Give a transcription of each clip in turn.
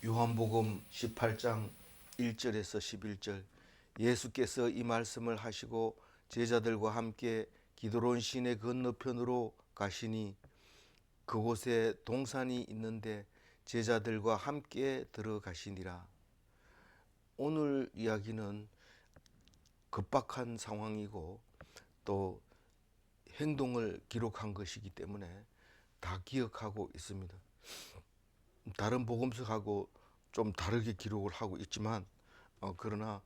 요한복음 18장 1절에서 11절, 예수께서 이 말씀을 하시고 제자들과 함께 기드론 시내 건너편으로 가시니 그곳에 동산이 있는데 제자들과 함께 들어가시니라. 오늘 이야기는 급박한 상황이고 또 행동을 기록한 것이기 때문에 다 기억하고 있습니다. 다른 복음서하고 좀 다르게 기록을 하고 있지만 그러나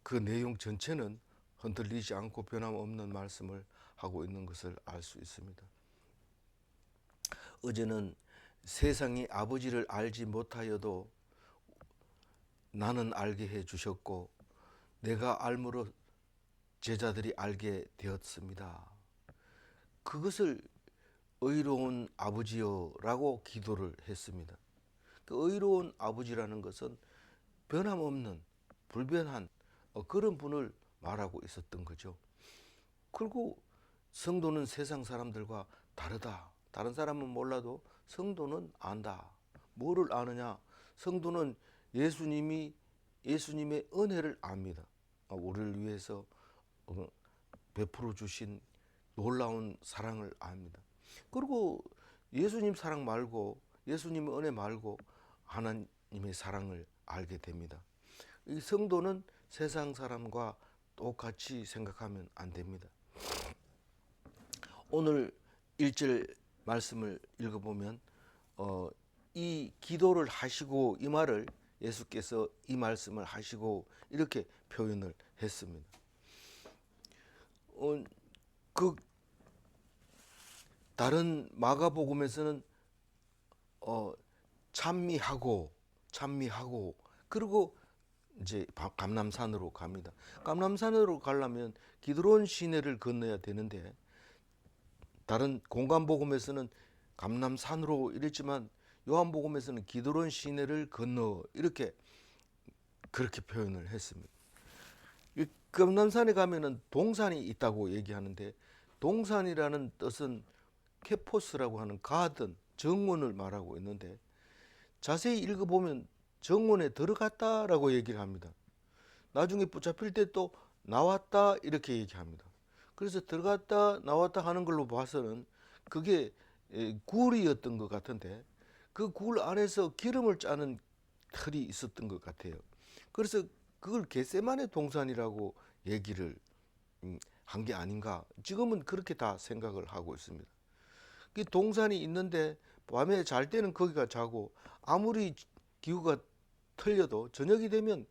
그 내용 전체는 흔들리지 않고 변함없는 말씀을 하고 있는 것을 알 수 있습니다. 어제는 세상이 아버지를 알지 못하여도 나는 알게 해 주셨고 내가 알므로 제자들이 알게 되었습니다. 그것을 의로운 아버지여라고 기도를 했습니다. 그 의로운 아버지라는 것은 변함없는 불변한 그런 분을 말하고 있었던 거죠. 그리고 성도는 세상 사람들과 다르다. 다른 사람은 몰라도 성도는 안다. 뭐를 아느냐? 성도는 예수님의 은혜를 압니다. 우리를 위해서 베풀어 주신 놀라운 사랑을 압니다. 그리고 예수님 사랑 말고 예수님의 은혜 말고 하나님의 사랑을 알게 됩니다. 이 성도는 세상 사람과 똑같이 생각하면 안 됩니다. 오늘 1절 말씀을 읽어보면 이 기도를 하시고 이 말을 예수께서 이 말씀을 하시고 이렇게 표현을 했습니다. 그 다른 마가복음에서는 찬미하고 그리고 이제 감람산으로 갑니다. 감람산으로 가려면 기드론 시내를 건너야 되는데 다른 공간복음에서는 감람산으로 이랬지만 요한복음에서는 기드론 시내를 건너 이렇게 그렇게 표현을 했습니다. 감람산에 가면은 동산이 있다고 얘기하는데 동산이라는 뜻은 케포스라고 하는 가든 정원을 말하고 있는데 자세히 읽어보면 정원에 들어갔다라고 얘기를 합니다. 나중에 붙잡힐 때 또 나왔다 이렇게 얘기합니다. 그래서 들어갔다 나왔다 하는 걸로 봐서는 그게 굴이었던 것 같은데 그 굴 안에서 기름을 짜는 틀이 있었던 것 같아요. 그래서 그걸 겟세마네 동산이라고 얘기를 한 게 아닌가. 지금은 그렇게 다 생각을 하고 있습니다. 그 동산이 있는데 밤에 잘 때는 거기가 자고 아무리 기후가 틀려도 저녁이 되면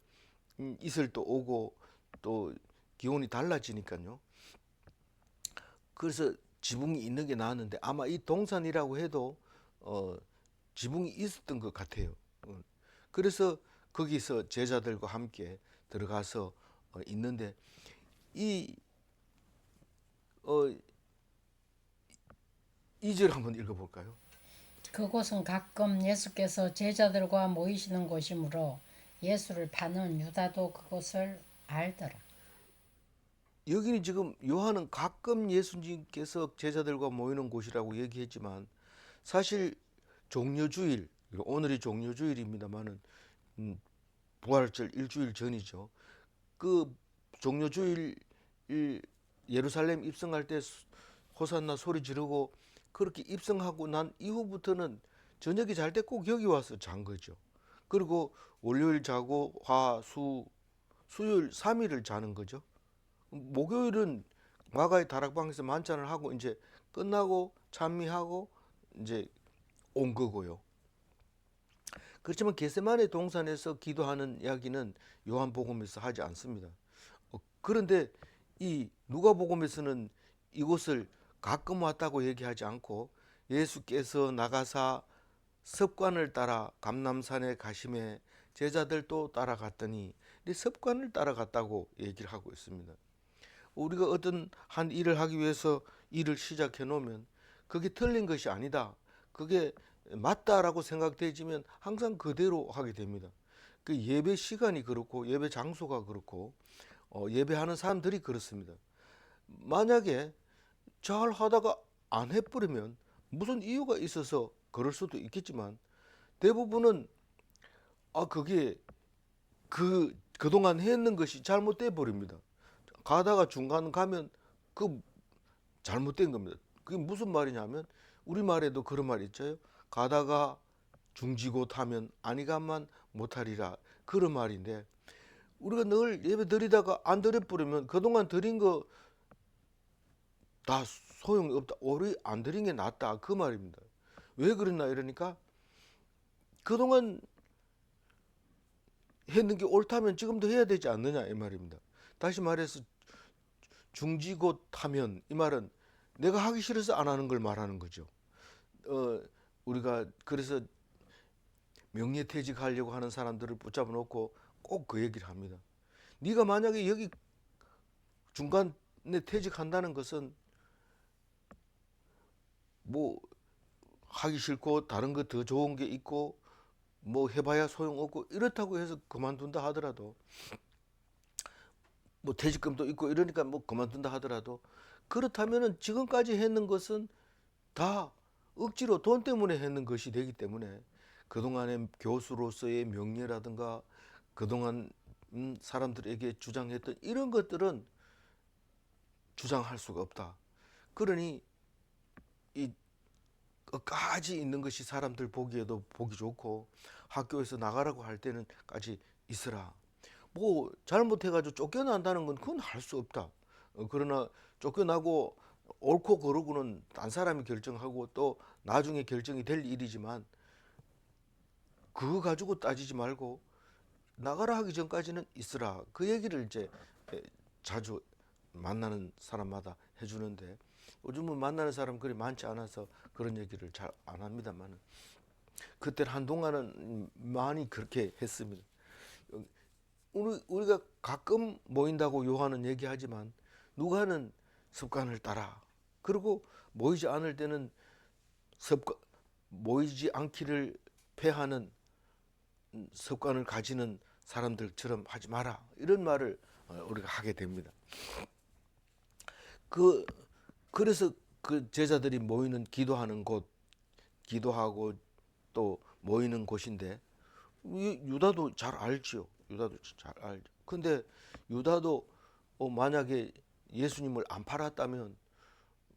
이슬 또 오고 또 기온이 달라지니까요. 그래서 지붕이 있는 게 나았는데 아마 이 동산이라고 해도 지붕이 있었던 것 같아요. 그래서 거기서 제자들과 함께 들어가서 있는데 이 2절 한번 읽어볼까요? 그곳은 가끔 예수께서 제자들과 모이시는 곳이므로 예수를 파는 유다도 그곳을 알더라. 여기는 지금 요한은 가끔 예수님께서 제자들과 모이는 곳이라고 얘기했지만 사실 종려주일, 오늘이 종려주일입니다만은 부활절 일주일 전이죠. 그 종려주일 예루살렘 입성할 때 호산나 소리 지르고 그렇게 입성하고 난 이후부터는 저녁에 잘 때 꼭 여기 와서 잔 거죠. 그리고 월요일 자고 수요일 3일을 자는 거죠. 목요일은 마가의 다락방에서 만찬을 하고 이제 끝나고 찬미하고 이제 온 거고요. 그렇지만 겟세마네 동산에서 기도하는 이야기는 요한복음에서 하지 않습니다. 그런데 이 누가복음에서는 이곳을 가끔 왔다고 얘기하지 않고 예수께서 나가사 습관을 따라 감람산에 가심에 제자들도 따라갔더니 습관을 따라갔다고 얘기를 하고 있습니다. 우리가 어떤 한 일을 하기 위해서 일을 시작해 놓으면 그게 틀린 것이 아니다. 그게 맞다라고 생각되지면 항상 그대로 하게 됩니다. 그 예배 시간이 그렇고 예배 장소가 그렇고 예배하는 사람들이 그렇습니다. 만약에 잘 하다가 안 해버리면 무슨 이유가 있어서 그럴 수도 있겠지만 대부분은 그게 그동안 했는 것이 잘못돼 버립니다. 가다가 중간 가면 그 잘못된 겁니다. 그게 무슨 말이냐면 우리말에도 그런 말이 있죠. 가다가 중지고 타면 아니가만 못하리라, 그런 말인데, 우리가 늘 예배 드리다가 안 드려버리면 그동안 드린 거 다 소용이 없다, 오히려 안 드린 게 낫다, 그 말입니다. 왜 그랬나 이러니까, 그동안 했는 게 옳다면 지금도 해야 되지 않느냐 이 말입니다. 다시 말해서 중지고 타면, 이 말은 내가 하기 싫어서 안 하는 걸 말하는 거죠. 우리가 그래서 명예퇴직하려고 하는 사람들을 붙잡아 놓고 꼭 그 얘기를 합니다. 네가 만약에 여기 중간에 퇴직한다는 것은 뭐 하기 싫고 다른 거 더 좋은 게 있고 뭐 해봐야 소용없고 이렇다고 해서 그만둔다 하더라도, 뭐 퇴직금도 있고 이러니까 뭐 그만둔다 하더라도, 그렇다면은 지금까지 했는 것은 다 억지로 돈 때문에 했는 것이 되기 때문에, 그동안의 교수로서의 명예라든가 그동안 사람들에게 주장했던 이런 것들은 주장할 수가 없다. 그러니 이 끝까지 있는 것이 사람들 보기에도 보기 좋고, 학교에서 나가라고 할 때는까지 있으라. 뭐 잘못해가지고 쫓겨난다는 건 그건 할 수 없다. 그러나 쫓겨나고 옳고 그르고는 딴 사람이 결정하고 또 나중에 결정이 될 일이지만, 그거 가지고 따지지 말고 나가라 하기 전까지는 있으라, 그 얘기를 이제 자주 만나는 사람마다 해주는데, 요즘은 만나는 사람 그리 많지 않아서 그런 얘기를 잘 안 합니다만, 그때 한동안은 많이 그렇게 했습니다. 우리가 가끔 모인다고 요한은 얘기하지만, 누가는 습관을 따라, 그리고 모이지 않을 때는 습관, 모이지 않기를 패하는 습관을 가지는 사람들처럼 하지 마라, 이런 말을 우리가 하게 됩니다. 그 그래서 그 제자들이 모이는 기도하는 곳, 기도하고 또 모이는 곳인데, 유다도 잘 알지요. 유다도 잘 알죠. 근데 유다도 만약에 예수님을 안 팔았다면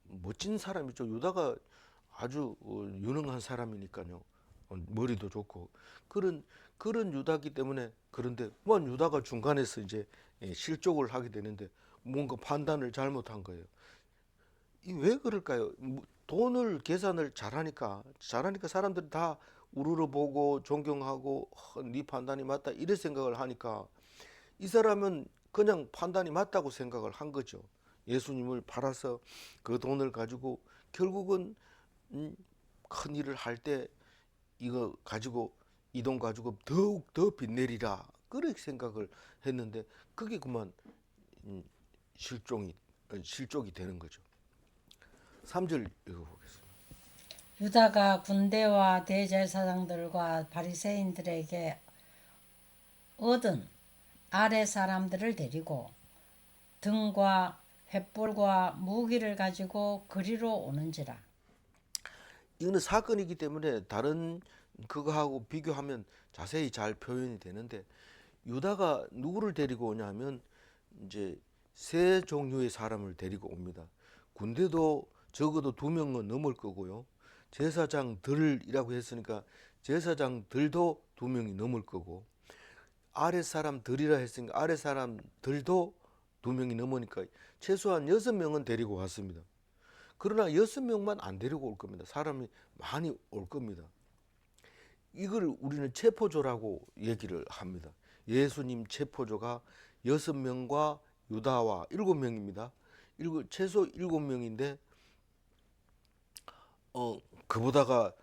멋진 사람이죠. 유다가 아주 유능한 사람이니까요. 머리도 좋고 그런 유다기 때문에. 그런데 뭐 유다가 중간에서 이제 실족을 하게 되는데, 뭔가 판단을 잘못한 거예요. 이 왜 그럴까요? 돈을 계산을 잘하니까 사람들이 다 우러러 보고 존경하고, 네 판단이 맞다 이런 생각을 하니까, 이 사람은 그냥 판단이 맞다고 생각을 한 거죠. 예수님을 팔아서 그 돈을 가지고 결국은 큰 일을 할 때 이거 가지고, 이 돈 가지고 더욱 더 빚내리라, 그렇게 생각을 했는데, 그게 그만 음, 실족이 되는 거죠. 3절 읽어보겠습니다. 유다가 군대와 대제사장들과 바리새인들에게 얻은 아래 사람들을 데리고 등과 횃불과 무기를 가지고 그리로 오는지라. 이거는 사건이기 때문에 다른 그거하고 비교하면 자세히 잘 표현이 되는데, 유다가 누구를 데리고 오냐면 이제 세 종류의 사람을 데리고 옵니다. 군대도 적어도 2명은 넘을 거고요. 제사장들이라고 했으니까 제사장들도 2명이 넘을 거고, 아래 사람들이라 했으니까 아래 사람들도 2명이 넘으니까 최소한 6명은 데리고 왔습니다. 그러나 6명만 안 데리고 올 겁니다. 사람이 많이 올 겁니다. 이걸 우리는 체포조라고 얘기를 합니다. 예수님 체포조가 6명과 유다와 7명입니다. 최소 7명인데, 그보다가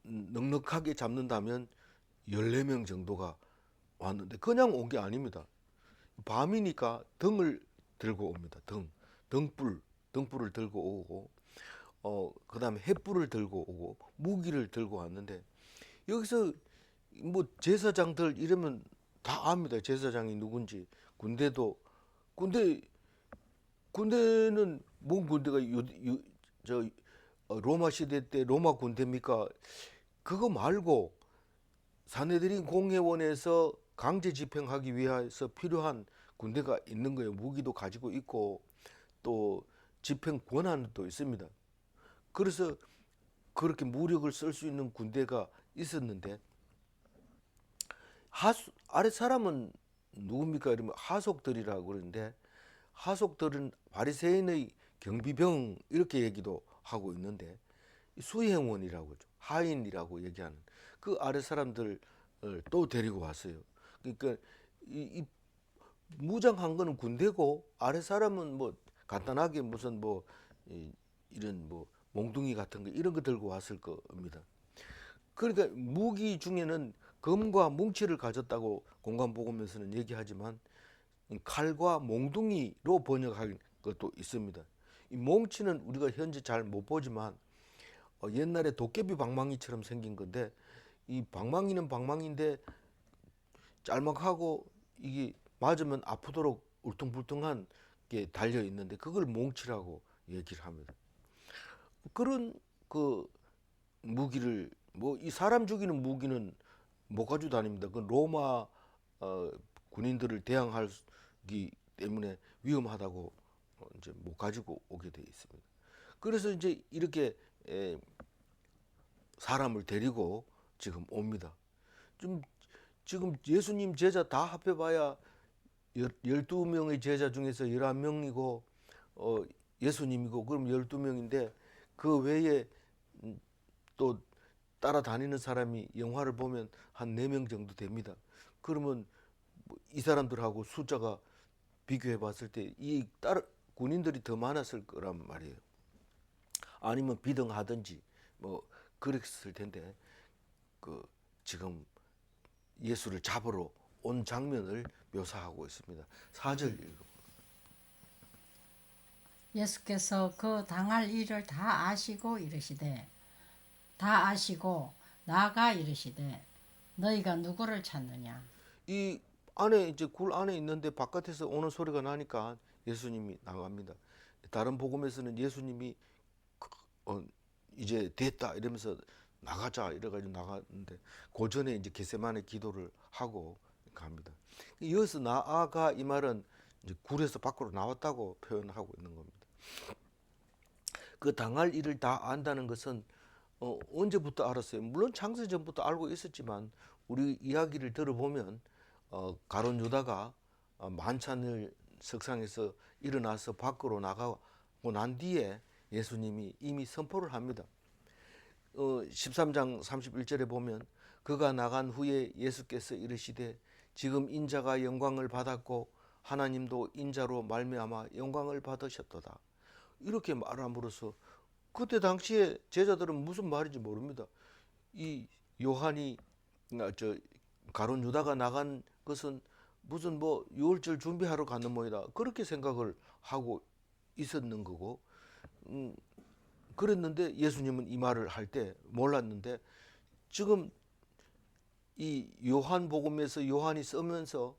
넉넉하게 잡는다면 14명 정도가 왔는데, 그냥 온 게 아닙니다. 밤이니까 등을 들고 옵니다. 등불을 들고 오고, 그다음에 횃불을 들고 오고 무기를 들고 왔는데, 여기서 뭐 제사장들 이러면 다 압니다. 제사장이 누군지. 군대 군대는 뭔 군대가 저 로마 시대 때 로마 군대입니까? 그거 말고 사내들인 공회원에서 강제 집행하기 위해서 필요한 군대가 있는 거예요. 무기도 가지고 있고 또 집행 권한도 있습니다. 그래서 그렇게 무력을 쓸 수 있는 군대가 있었는데 아래 사람은 누굽니까? 이러면 하속들이라고 그러는데 하속들은 바리새인의 경비병 이렇게 얘기도 하고 있는데 수행원이라고 하죠. 하인이라고 얘기하는 그 아래 사람들을 또 데리고 왔어요. 그러니까 이 무장한 거는 군대고 아래 사람은 뭐 간단하게 무슨 뭐 이런 뭐 몽둥이 같은 거 이런 거 들고 왔을 겁니다. 그러니까 무기 중에는 검과 뭉치를 가졌다고 공관복음에서는 얘기하지만 칼과 몽둥이로 번역한 것도 있습니다. 이 몽치는 우리가 현재 잘 못 보지만 옛날에 도깨비 방망이처럼 생긴 건데 이 방망이는 방망이인데 짤막하고 이게 맞으면 아프도록 울퉁불퉁한 게 달려 있는데 그걸 몽치라고 얘기를 합니다. 그런 그 무기를 뭐 이 사람 죽이는 무기는 못 가지고 다닙니다. 그 로마 군인들을 대항하기 때문에 위험하다고 이제 못 가지고 오게 돼 있습니다. 그래서 이제 이렇게 사람을 데리고 지금 옵니다. 좀 지금 예수님 제자 다 합해봐야 12명의 제자 중에서 11명이고 예수님이고 그럼 12명인데 그 외에 또 따라다니는 사람이 영화를 보면 한 4명 정도 됩니다. 그러면 이 사람들하고 숫자가 비교해 봤을 때 이 군인들이 더 많았을 거란 말이에요. 아니면 비등하든지 뭐 그랬을 텐데 그 지금 예수를 잡으러 온 장면을 묘사하고 있습니다. 4절 읽어. 예수께서 그 당할 일을 다 아시고 이르시되 다 아시고 나아가 이르시되 너희가 누구를 찾느냐. 이 안에 이제 굴 안에 있는데 바깥에서 오는 소리가 나니까 예수님이 나갑니다. 다른 복음에서는 예수님이 이제 됐다 이러면서 나가자 이래가지고 나갔는데 그 전에 이제 겟세마네 기도를 하고 갑니다. 여기서 나아가 이 말은 이제 굴에서 밖으로 나왔다고 표현하고 있는 겁니다. 그 당할 일을 다 안다는 것은 언제부터 알았어요? 물론 창세 전부터 알고 있었지만 우리 이야기를 들어보면 가룟 유다가 만찬을 석상에서 일어나서 밖으로 나가고 난 뒤에 예수님이 이미 선포를 합니다. 13장 31절에 보면 그가 나간 후에 예수께서 이르시되 지금 인자가 영광을 받았고 하나님도 인자로 말미암아 영광을 받으셨도다. 이렇게 말함으로써 그때 당시에 제자들은 무슨 말인지 모릅니다. 이 요한이 가룟 유다가 나간 것은 무슨 뭐 유월절 준비하러 가는 모이다 그렇게 생각을 하고 있었는 거고 그랬는데 예수님은 이 말을 할 때 몰랐는데 지금 이 요한복음에서 요한이 쓰면서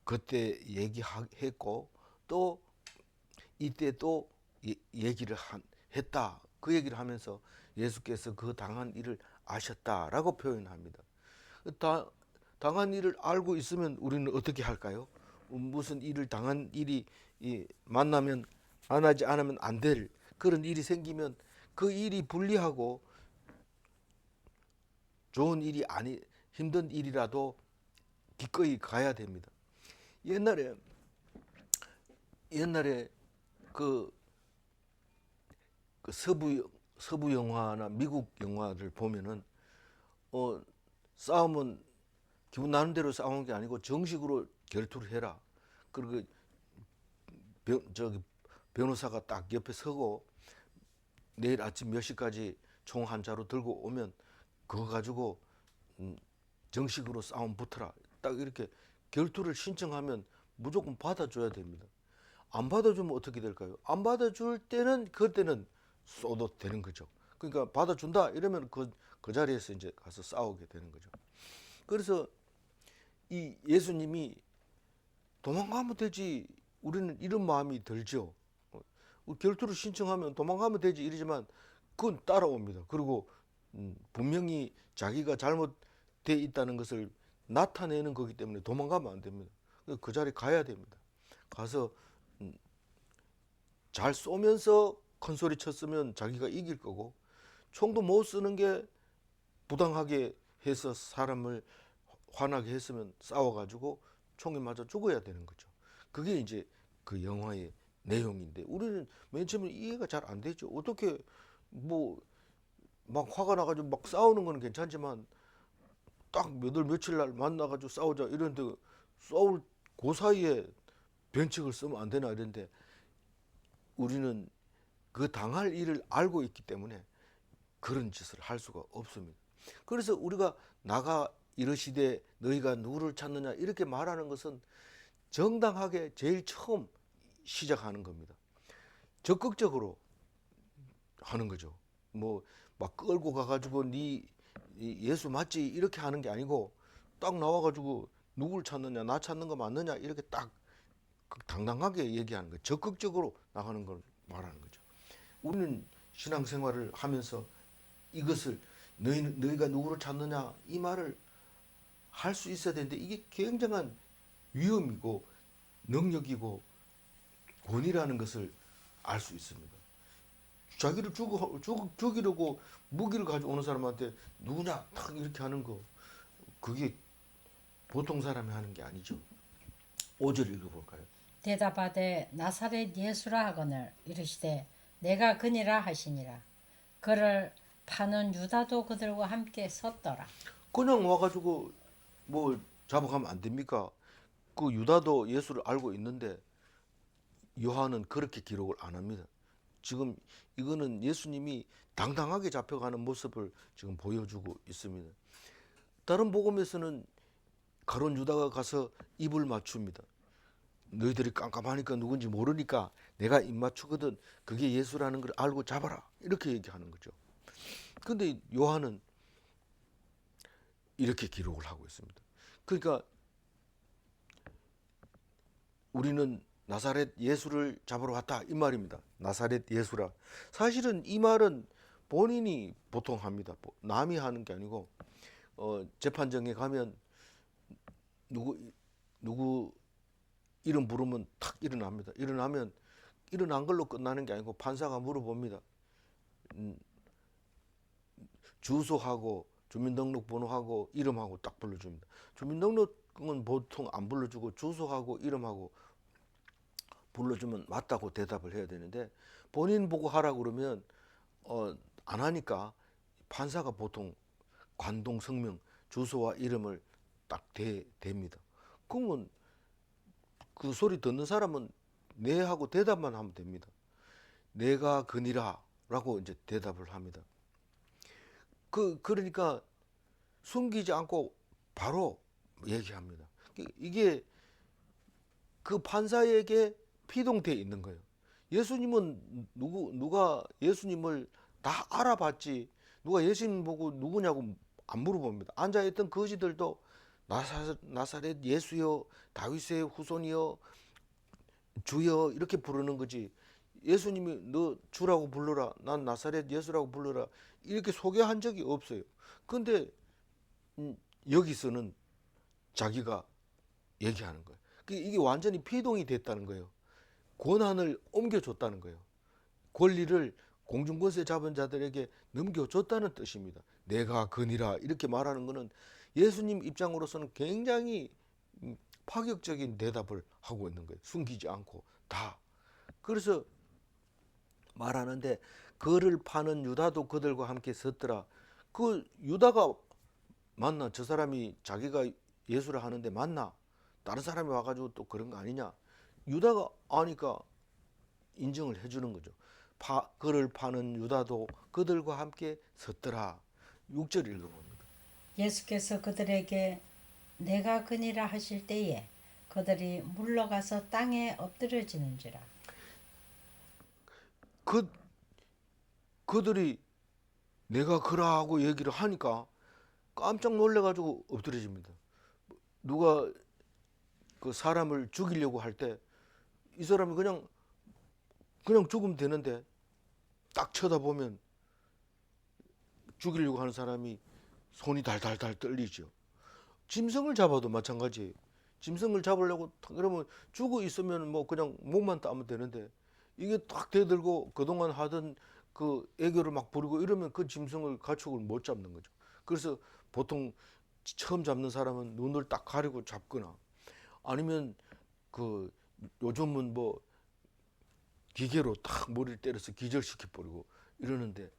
그때 얘기했고 또 이때 또 얘기를 했다 그 얘기를 하면서 예수께서 그 당한 일을 아셨다라고 표현합니다. 당한 일을 알고 있으면 우리는 어떻게 할까요? 무슨 일을 당한 일이 만나면 안 하지 않으면 안 될 그런 일이 생기면 그 일이 불리하고 좋은 일이 아니 힘든 일이라도 기꺼이 가야 됩니다. 옛날에 그 서부 영화나 미국 영화들 보면은 싸움은 기분 나는 대로 싸우는 게 아니고 정식으로 결투를 해라. 그리고 변호사가 딱 옆에 서고 내일 아침 몇 시까지 총 한 자루 들고 오면 그거 가지고 정식으로 싸움 붙어라. 딱 이렇게 결투를 신청하면 무조건 받아줘야 됩니다. 안 받아주면 어떻게 될까요? 안 받아줄 때는 그때는 쏘도 되는 거죠. 그러니까 받아준다 이러면 그 자리에서 이제 가서 싸우게 되는 거죠. 그래서 이 예수님이 도망가면 되지 우리는 이런 마음이 들죠. 결투를 신청하면 도망가면 되지 이러지만 그건 따라옵니다. 그리고 분명히 자기가 잘못돼 있다는 것을 나타내는 거기 때문에 도망가면 안 됩니다. 그 자리에 가야 됩니다. 가서 잘 쏘면서 큰 소리 쳤으면 자기가 이길 거고, 총도 못 쓰는 게 부당하게 해서 사람을 화나게 했으면 싸워가지고 총에 맞아 죽어야 되는 거죠. 그게 이제 그 영화의 내용인데, 우리는 맨 처음에 이해가 잘 안 되죠. 어떻게 뭐 막 화가 나가지고 막 싸우는 건 괜찮지만 딱 몇 월 며칠 날 만나가지고 싸우자 이런데, 싸울 그 사이에 변칙을 쓰면 안 되나 이런데, 우리는 그 당할 일을 알고 있기 때문에 그런 짓을 할 수가 없습니다. 그래서 우리가 나가 이르시되 너희가 누구를 찾느냐 이렇게 말하는 것은 정당하게 제일 처음 시작하는 겁니다. 적극적으로 하는 거죠. 뭐 막 끌고 가가지고 네 예수 맞지 이렇게 하는 게 아니고, 딱 나와가지고 누구를 찾느냐, 나 찾는 거 맞느냐 이렇게 딱 당당하게 얘기하는 거예요. 적극적으로 나가는 걸 말하는 거죠. 우리는 신앙생활을 하면서 이것을 너희가 누구를 찾느냐 이 말을 할 수 있어야 되는데, 이게 굉장한 위험이고 능력이고 권위라는 것을 알 수 있습니다. 자기를 죽이려고 무기를 가지고 오는 사람한테 누구냐 탁 이렇게 하는 거, 그게 보통 사람이 하는 게 아니죠. 5절 읽어볼까요? 대답하되 나사렛 예수라 하거늘 이르시되 내가 그니라 하시니라. 그를 파는 유다도 그들과 함께 섰더라. 그냥 와가지고 뭐 잡아가면 안 됩니까? 그 유다도 예수를 알고 있는데 요한은 그렇게 기록을 안 합니다. 지금 이거는 예수님이 당당하게 잡혀가는 모습을 지금 보여주고 있습니다. 다른 복음에서는 가룟 유다가 가서 입을 맞춥니다. 너희들이 깜깜하니까 누군지 모르니까 내가 입 맞추거든. 그게 예수라는 걸 알고 잡아라. 이렇게 얘기하는 거죠. 근데 요한은 이렇게 기록을 하고 있습니다. 그러니까 우리는 나사렛 예수를 잡으러 왔다 이 말입니다. 나사렛 예수라. 사실은 이 말은 본인이 보통 합니다. 남이 하는 게 아니고, 재판정에 가면 누구 이름 부르면 탁 일어납니다. 일어나면 일어난 걸로 끝나는 게 아니고 판사가 물어봅니다. 주소하고 주민등록번호하고 이름하고 딱 불러줍니다. 주민등록은 보통 안 불러주고 주소하고 이름하고 불러주면 맞다고 대답을 해야 되는데, 본인 보고 하라고 그러면 안 하니까 판사가 보통 관동 성명 주소와 이름을 딱 댑니다. 그러면 그 소리 듣는 사람은 네 하고 대답만 하면 됩니다. 내가 그니라 라고 이제 대답을 합니다. 그러니까 숨기지 않고 바로 얘기합니다. 이게 그 판사에게 피동돼 있는 거예요. 예수님은 누가 예수님을 다 알아봤지, 누가 예수님 보고 누구냐고 안 물어봅니다. 앉아있던 거지들도 나사렛 예수여, 다윗의 후손이여, 주여 이렇게 부르는 거지, 예수님이 너 주라고 불러라, 난 나사렛 예수라고 불러라 이렇게 소개한 적이 없어요. 근데 여기서는 자기가 얘기하는 거예요. 이게 완전히 피동이 됐다는 거예요. 권한을 옮겨줬다는 거예요. 권리를 공중권세 잡은 자들에게 넘겨줬다는 뜻입니다. 내가 그니라 이렇게 말하는 것은 예수님 입장으로서는 굉장히 파격적인 대답을 하고 있는 거예요. 숨기지 않고 다. 그래서 말하는데, 그를 파는 유다도 그들과 함께 섰더라. 그 유다가 맞나? 저 사람이 자기가 예수를 하는데 맞나? 다른 사람이 와가지고 또 그런 거 아니냐? 유다가 아니까 인정을 해주는 거죠. 그를 파는 유다도 그들과 함께 섰더라. 6절 읽어봅니다. 예수께서 그들에게 내가 그니라 하실 때에 그들이 물러가서 땅에 엎드려지는지라. 그들이 내가 그라 하고 얘기를 하니까 깜짝 놀래가지고 엎드려집니다. 누가 그 사람을 죽이려고 할 때 이 사람이 그냥 죽으면 되는데, 딱 쳐다보면 죽이려고 하는 사람이 손이 달달달 떨리죠. 짐승을 잡아도 마찬가지예요. 짐승을 잡으려고 그러면 죽어 있으면 뭐 그냥 목만 따면 되는데 이게 딱 대들고 그동안 하던 그 애교를 막 부리고 이러면 그 짐승을 가축을 못 잡는 거죠. 그래서 보통 처음 잡는 사람은 눈을 딱 가리고 잡거나 아니면 그 요즘은 뭐 기계로 딱 머리를 때려서 기절시켜 버리고 이러는데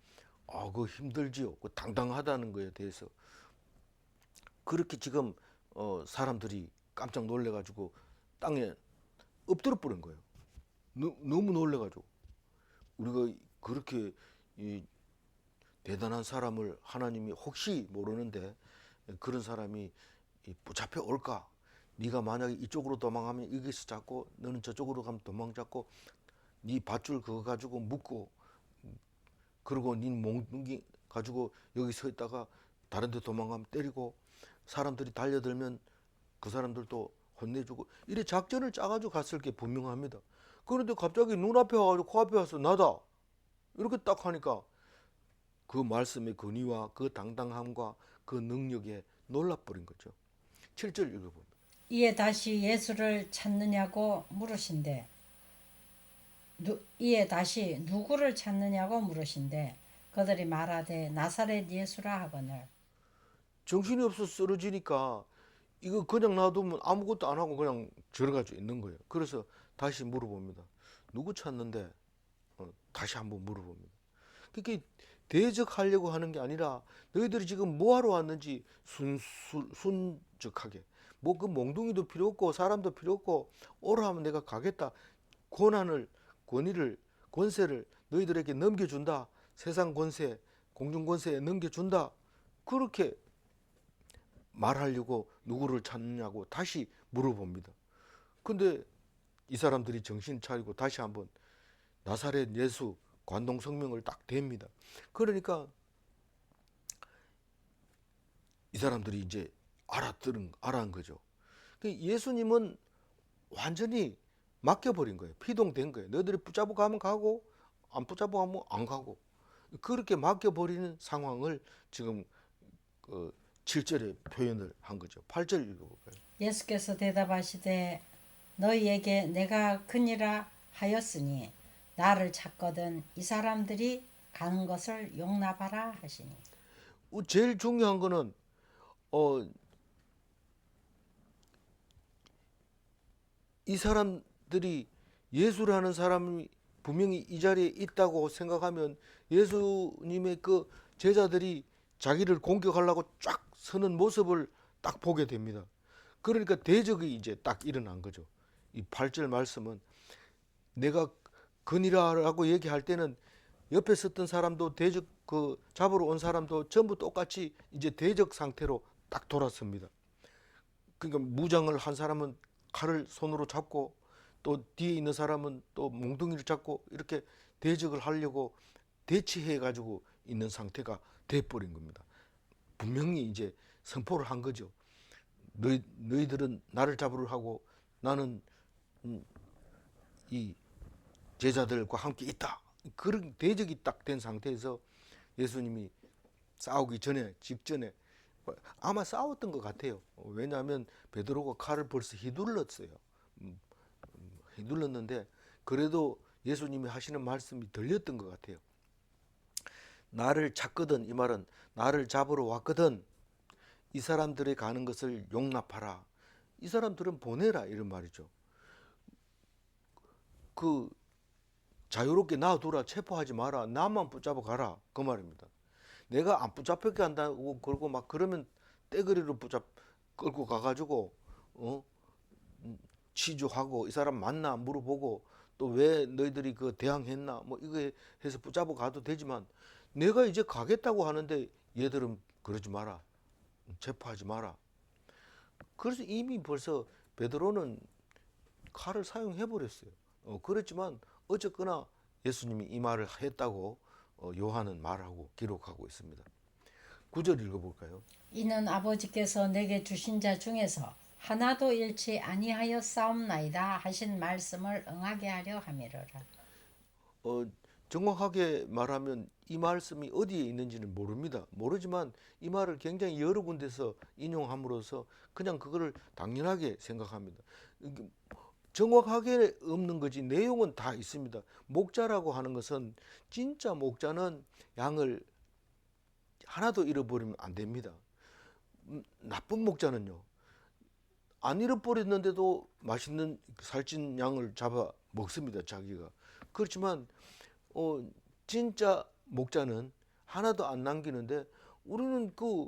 그거 힘들지요. 그 당당하다는 거에 대해서 그렇게 지금 사람들이 깜짝 놀래가지고 땅에 엎드려 버린 거예요. 너무 놀래가지고 우리가 그렇게 이 대단한 사람을 하나님이 혹시 모르는데 그런 사람이 붙잡혀 올까? 네가 만약에 이쪽으로 도망가면 여기서 잡고 너는 저쪽으로 가면 도망 잡고 네 밧줄 그거 가지고 묶고 그리고 네 몽둥이 가지고 여기 서 있다가 다른 데 도망가면 때리고 사람들이 달려들면 그 사람들도 혼내주고 이래 작전을 짜가지고 갔을 게 분명합니다. 그런데 갑자기 눈앞에 와가지고 코앞에 와서 나다 이렇게 딱 하니까 그 말씀의 근위와 그 당당함과 그 능력에 놀라버린 거죠. 7절 읽어봅니다. 이에 다시 예수를 찾느냐고 물으신대. 이에 다시 누구를 찾느냐고 물으신대. 그들이 말하되 나사렛 예수라 하거늘. 정신이 없어 쓰러지니까 이거 그냥 놔두면 아무것도 안 하고 그냥 들어가져 있는 거예요. 그래서 다시 물어봅니다. 누구 찾는데? 다시 한번 물어봅니다. 그게 대적하려고 하는 게 아니라 너희들이 지금 뭐하러 왔는지 순적하게 뭐 그 몽둥이도 필요 없고 사람도 필요 없고 오라 하면 내가 가겠다. 권위를 권세를 너희들에게 넘겨준다. 세상 권세 공중 권세에 넘겨준다. 그렇게 말하려고 누구를 찾느냐고 다시 물어봅니다. 근데 이 사람들이 정신 차리고 다시 한번 나사렛 예수 관동 성명을 딱 댑니다. 그러니까 이 사람들이 이제 알아한 거죠. 예수님은 완전히 맡겨버린 거예요. 피동된 거예요. 너희들이 붙잡고 가면 가고 안 붙잡고 가면 안 가고 그렇게 맡겨버리는 상황을 지금 7절에 표현을 한 거죠. 8절 읽어볼까요? 예수께서 대답하시되 너희에게 내가 그니라 하였으니 나를 찾거든 이 사람들이 가는 것을 용납하라 하시니. 제일 중요한 거는 이 사람들이 예수라는 사람이 분명히 이 자리에 있다고 생각하면 예수님의 그 제자들이 자기를 공격하려고 쫙 서는 모습을 딱 보게 됩니다. 그러니까 대적이 이제 딱 일어난 거죠. 이 8절 말씀은 내가 근이라고 얘기할 때는 옆에 섰던 사람도 대적 그 잡으러 온 사람도 전부 똑같이 이제 대적 상태로 딱 돌았습니다. 그러니까 무장을 한 사람은 칼을 손으로 잡고 또 뒤에 있는 사람은 또 몽둥이를 잡고 이렇게 대적을 하려고 대치해 가지고 있는 상태가 돼버린 겁니다. 분명히 이제 선포를 한 거죠. 너희들은 나를 잡으려 하고 나는 이 제자들과 함께 있다. 그런 대적이 딱 된 상태에서 예수님이 싸우기 전에 직전에 아마 싸웠던 것 같아요. 왜냐하면 베드로가 칼을 벌써 휘둘렀어요. 휘둘렀는데 그래도 예수님이 하시는 말씀이 들렸던 것 같아요. 나를 찾거든, 이 말은 나를 잡으러 왔거든 이 사람들이 가는 것을 용납하라. 이 사람들은 보내라 이런 말이죠. 그 자유롭게 놔두라, 체포하지 마라, 나만 붙잡아 가라 그 말입니다. 내가 안 붙잡히게 한다고 그러고 막 그러면 떼거리로 끌고 가가지고 취조하고 이 사람 맞나 물어보고 또 왜 너희들이 그 대항했나 뭐 이거 해서 붙잡아 가도 되지만 내가 이제 가겠다고 하는데 얘들은 그러지 마라, 체포하지 마라. 그래서 이미 벌써 베드로는 칼을 사용해 버렸어요. 그렇지만 어쨌거나 예수님이 이 말을 했다고 요한은 말하고 기록하고 있습니다. 9절 읽어볼까요? 이는 아버지께서 내게 주신 자 중에서 하나도 잃지 아니하여 싸움나이다 하신 말씀을 응하게 하려 함이로라. 어, 정확하게 말하면 이 말씀이 어디에 있는지는 모릅니다. 모르지만 이 말을 굉장히 여러 군데서 인용함으로써 그냥 그거를 당연하게 생각합니다. 이게 정확하게 없는 거지 내용은 다 있습니다. 목자라고 하는 것은 진짜 목자는 양을 하나도 잃어버리면 안 됩니다. 나쁜 목자는요, 안 잃어버렸는데도 맛있는 살찐 양을 잡아 먹습니다, 자기가. 그렇지만 어, 진짜 목자는 하나도 안 남기는데, 우리는 그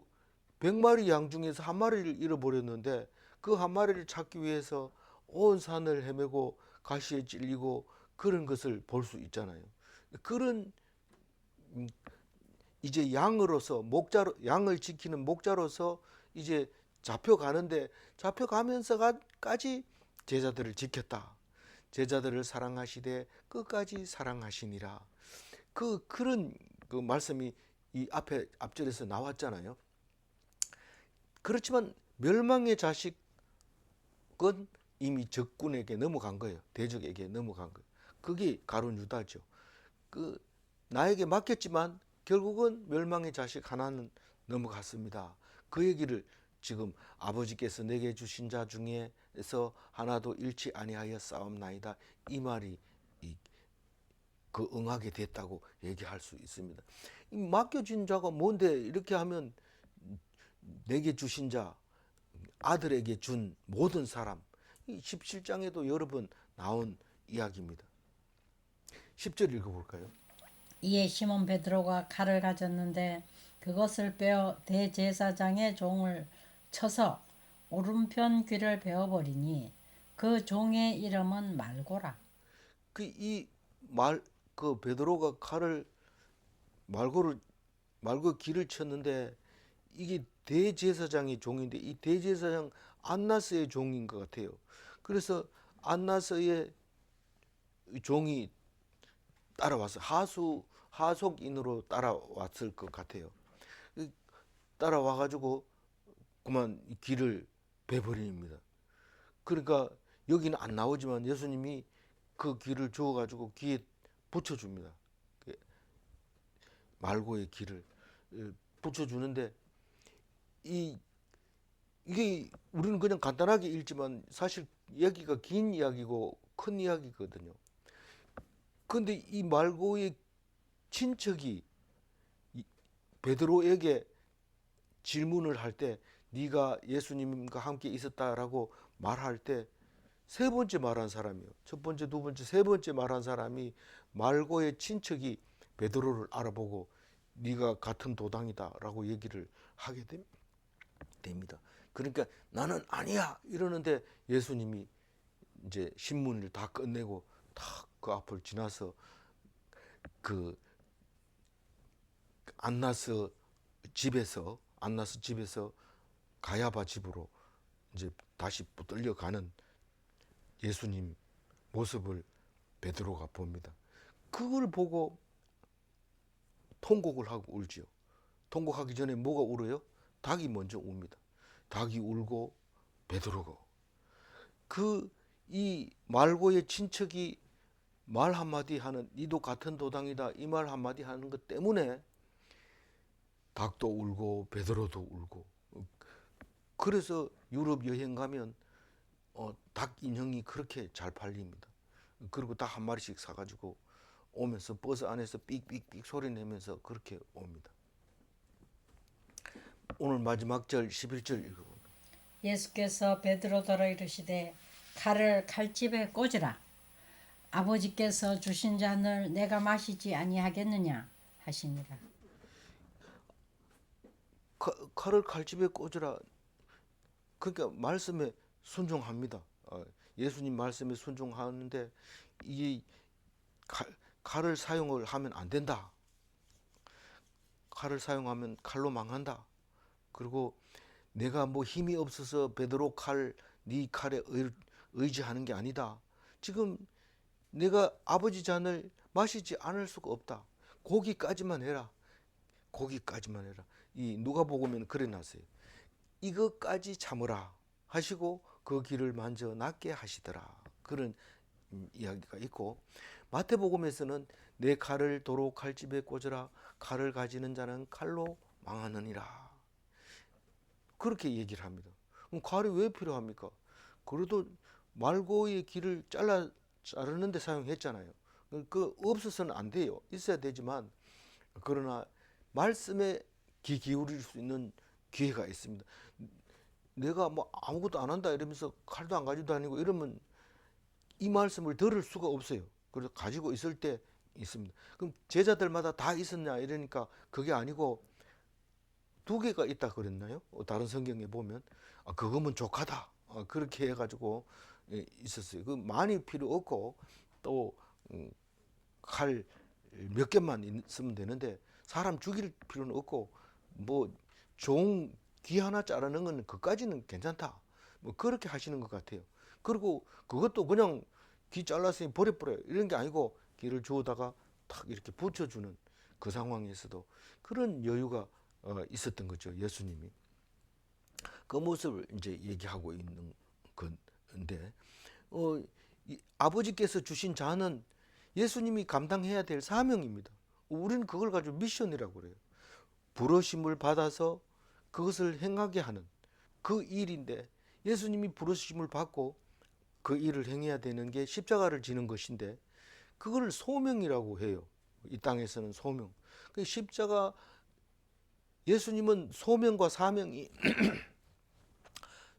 100마리 양 중에서 한 마리를 잃어버렸는데 그 한 마리를 찾기 위해서 온 산을 헤매고 가시에 찔리고 그런 것을 볼 수 있잖아요. 그런 이제 양으로서 목자로, 양을 지키는 목자로서 이제 잡혀가는데, 잡혀가면서까지 제자들을 지켰다. 제자들을 사랑하시되 끝까지 사랑하시니라. 그런 그 말씀이 이 앞에 앞절에서 나왔잖아요. 그렇지만 멸망의 자식은 이미 적군에게 넘어간 거예요. 대적에게 넘어간 거예요. 그게 가룟 유다죠. 그 나에게 맡겼지만 결국은 멸망의 자식 하나는 넘어갔습니다. 그 얘기를 지금 아버지께서 내게 주신 자 중에서 하나도 잃지 아니하여 싸움나이다. 이 말이 그 응하게 됐다고 얘기할 수 있습니다. 이 맡겨진 자가 뭔데, 이렇게 하면 내게 주신 자, 아들에게 준 모든 사람, 이 17장에도 여러 번 나온 이야기입니다. 10절 읽어볼까요? 이에 시몬 베드로가 칼을 가졌는데 그것을 빼어 대제사장의 종을 쳐서 오른편 귀를 베어버리니 그 종의 이름은 말고라. 그 베드로가 칼을 말고 길을 쳤는데, 이게 대제사장의 종인데 이 대제사장 안나스의 종인 것 같아요. 그래서 안나스의 종이 따라와서 하속인으로 따라왔을 것 같아요. 따라와 가지고 그만 길을 베버립니다. 그러니까 여기는 안 나오지만 예수님이 그 길을 주어 가지고 귀에 붙여줍니다. 말고의 길을 붙여주는데, 이게 우리는 그냥 간단하게 읽지만 사실 이야기가 긴 이야기고 큰 이야기거든요. 근데 이 말고의 친척이 베드로에게 질문을 할 때, 네가 예수님과 함께 있었다라고 말할 때 세 번째 말한 사람이요. 첫 번째, 두 번째, 세 번째 말한 사람이 말고의 친척이 베드로를 알아보고 네가 같은 도당이다라고 얘기를 하게 됩니다. 그러니까 나는 아니야 이러는데 예수님이 이제 신문을 다 끝내고 다 그 앞을 지나서 그 안나스 집에서 가야바 집으로 이제 다시 붙들려 가는 예수님 모습을 베드로가 봅니다. 그걸 보고 통곡을 하고 울지요. 통곡하기 전에 뭐가 울어요? 닭이 먼저 웁니다. 닭이 울고 베드로가, 이 말고의 친척이 말 한마디 하는, 니도 같은 도당이다 이 말 한마디 하는 것 때문에 닭도 울고 베드로도 울고. 그래서 유럽 여행 가면 닭 인형이 그렇게 잘 팔립니다. 그리고 닭 한 마리씩 사가지고 오면서 버스 안에서 삑삑삑 소리 내면서 그렇게 옵니다. 오늘 마지막 절 11절 읽어봅니다. 예수께서 베드로더러 이르시되 칼을 칼집에 꽂으라. 아버지께서 주신 잔을 내가 마시지 아니하겠느냐 하시니라. 칼을 칼집에 꽂으라. 그러니까 말씀에 순종합니다. 예수님 말씀에 순종하는데 이 칼을 사용을 하면 안 된다. 칼을 사용하면 칼로 망한다. 그리고 내가 뭐 힘이 없어서 베드로 네 칼에 의지하는 게 아니다. 지금 내가 아버지 잔을 마시지 않을 수가 없다. 고기까지만 해라. 고기까지만 해라. 이 누가복음에는 그래 놨어요. 이것까지 참으라 하시고 그 길을 만져 낫게 하시더라. 그런 이야기가 있고, 마태복음에서는 내 칼을 도로 칼집에 꽂으라. 칼을 가지는 자는 칼로 망하느니라. 그렇게 얘기를 합니다. 그럼 칼이 왜 필요합니까? 그래도 말고의 길을 자르는 데 사용했잖아요. 그 없어서는 안 돼요. 있어야 되지만, 그러나 말씀에 귀 기울일 수 있는 기회가 있습니다. 내가 뭐 아무것도 안 한다 이러면서 칼도 안 가지고 다니고 이러면 이 말씀을 들을 수가 없어요. 그래서 가지고 있을 때 있습니다. 그럼 제자들마다 다 있었냐 이러니까 그게 아니고 2개가 있다 그랬나요? 다른 성경에 보면 그거면 족하다. 그렇게 해가지고 있었어요. 그 많이 필요 없고 또 칼 몇 개만 있으면 되는데 사람 죽일 필요는 없고 뭐 종 귀 하나 자르는 건 그까지는 괜찮다. 뭐 그렇게 하시는 것 같아요. 그리고 그것도 그냥 귀 잘랐으니 버려버려요. 이런 게 아니고 귀를 주워다가 탁 이렇게 붙여주는 그 상황에서도 그런 여유가 있었던 거죠. 예수님이. 그 모습을 이제 얘기하고 있는 건데, 아버지께서 주신 자는 예수님이 감당해야 될 사명입니다. 우리는 그걸 가지고 미션이라고 그래요. 부르심을 받아서 그것을 행하게 하는 그 일인데, 예수님이 부르심을 받고 그 일을 행해야 되는 게 십자가를 지는 것인데, 그걸 소명이라고 해요. 이 땅에서는 소명. 그 십자가, 예수님은 소명과 사명이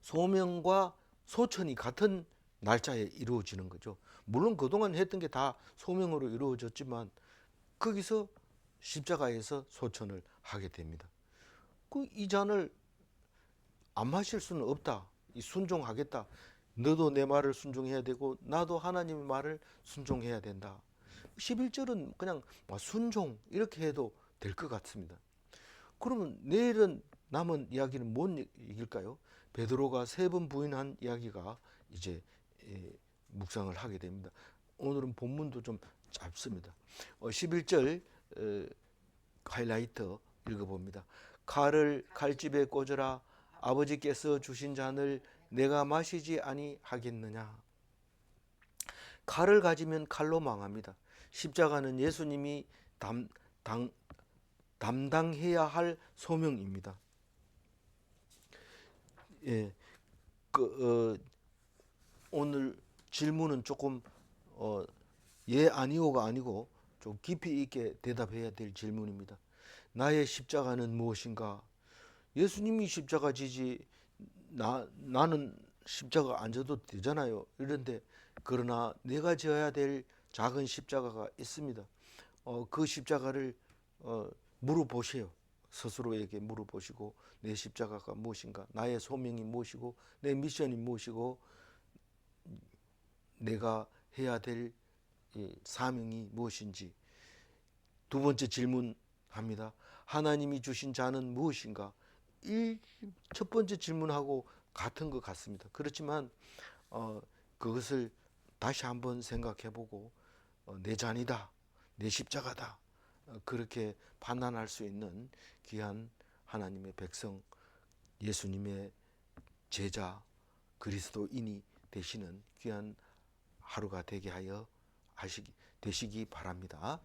소명과 소천이 같은 날짜에 이루어지는 거죠. 물론 그동안 했던 게 다 소명으로 이루어졌지만 거기서 십자가에서 소천을 하게 됩니다. 이 잔을 안 마실 수는 없다. 순종하겠다. 너도 내 말을 순종해야 되고 나도 하나님의 말을 순종해야 된다. 11절은 그냥 순종 이렇게 해도 될 것 같습니다. 그러면 내일은 남은 이야기는 뭔 얘기일까요? 베드로가 3번 부인한 이야기가 이제 묵상을 하게 됩니다. 오늘은 본문도 좀 짧습니다. 11절 하이라이트 읽어봅니다. 칼을 칼집에 꽂으라. 아버지께서 주신 잔을 내가 마시지 아니하겠느냐. 칼을 가지면 칼로 망합니다. 십자가는 예수님이 담당해야 할 소명입니다. 예, 오늘 질문은 조금 예 아니오가 아니고 좀 깊이 있게 대답해야 될 질문입니다. 나의 십자가는 무엇인가? 예수님이 십자가 지지 나는 십자가 안 져도 되잖아요. 이런데 그러나 내가 져야 될 작은 십자가가 있습니다. 그 십자가를 물어보세요. 스스로에게 물어보시고 내 십자가가 무엇인가, 나의 소명이 무엇이고 내 미션이 무엇이고 내가 해야 될 사명이 무엇인지. 2번째 질문합니다. 하나님이 주신 자는 무엇인가? 이 첫 번째 질문하고 같은 것 같습니다. 그렇지만 그것을 다시 한번 생각해보고 내 잔이다, 내 십자가다, 그렇게 판단할 수 있는 귀한 하나님의 백성, 예수님의 제자, 그리스도인이 되시는 귀한 하루가 되게 하여 되시기 바랍니다.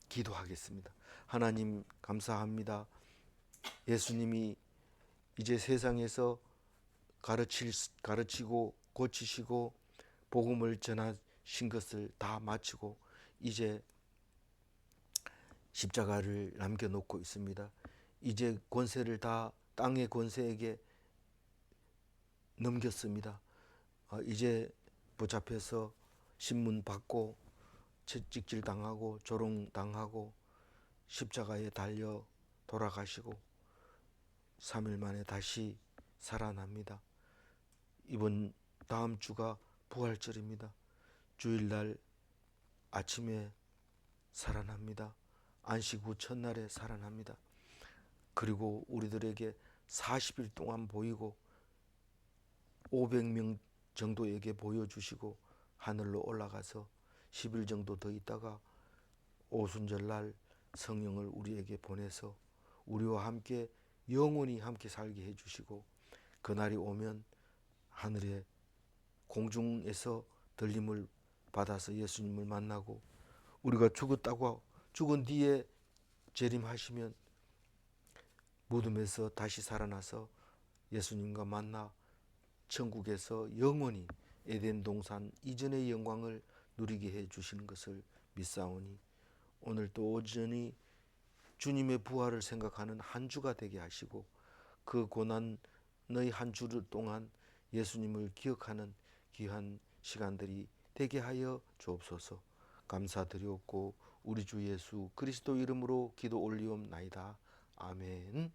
기도하겠습니다. 하나님 감사합니다. 예수님이 이제 세상에서 가르치고 고치시고 복음을 전하신 것을 다 마치고 이제 십자가를 남겨놓고 있습니다. 이제 권세를 다 땅의 권세에게 넘겼습니다. 이제 붙잡혀서 신문 받고 채찍질 당하고 조롱 당하고 십자가에 달려 돌아가시고 3일 만에 다시 살아납니다. 이번 다음 주가 부활절입니다. 주일날 아침에 살아납니다. 안식 후 첫날에 살아납니다. 그리고 우리들에게 40일 동안 보이고 500명 정도에게 보여주시고 하늘로 올라가서 10일 정도 더 있다가 오순절날 성령을 우리에게 보내서 우리와 함께 영원히 함께 살게 해주시고 그날이 오면 하늘에 공중에서 들림을 받아서 예수님을 만나고 우리가 죽었다고 죽은 뒤에 재림하시면 무덤에서 다시 살아나서 예수님과 만나 천국에서 영원히 에덴 동산 이전의 영광을 누리게 해 주시는 것을 믿사오니 오늘 또 오전이 주님의 부활을 생각하는 한 주가 되게 하시고 그 고난의 한 주 동안 예수님을 기억하는 귀한 시간들이 되게 하여 주옵소서. 감사드리옵고 우리 주 예수 그리스도 이름으로 기도 올리옵나이다. 아멘.